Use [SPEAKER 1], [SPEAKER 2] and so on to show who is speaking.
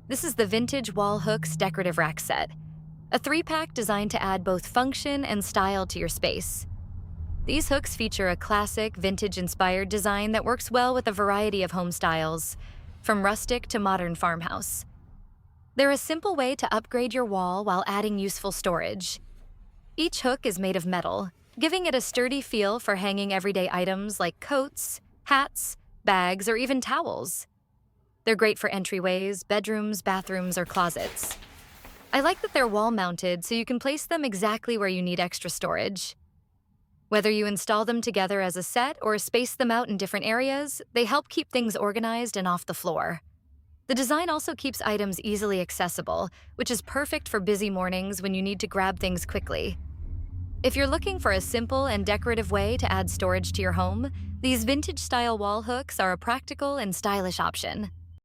[SPEAKER 1] This is the Vintage Wall Hooks Decorative Rack Set, a three-pack designed to add both function and style to your space. These hooks feature a classic, vintage-inspired design that works well with a variety of home styles, from rustic to modern farmhouse. They're a simple way to upgrade your wall while adding useful storage. Each hook is made of metal, giving it a sturdy feel for hanging everyday items like coats, hats, bags, or even towels. They're great for entryways, bedrooms, bathrooms, or closets. I like that they're wall-mounted so you can place them exactly where you need extra storage. Whether you install them together as a set or space them out in different areas, they help keep things organized and off the floor. The design also keeps items easily accessible, which is perfect for busy mornings when you need to grab things quickly. If you're looking for a simple and decorative way to add storage to your home, these vintage-style wall hooks are a practical and stylish option.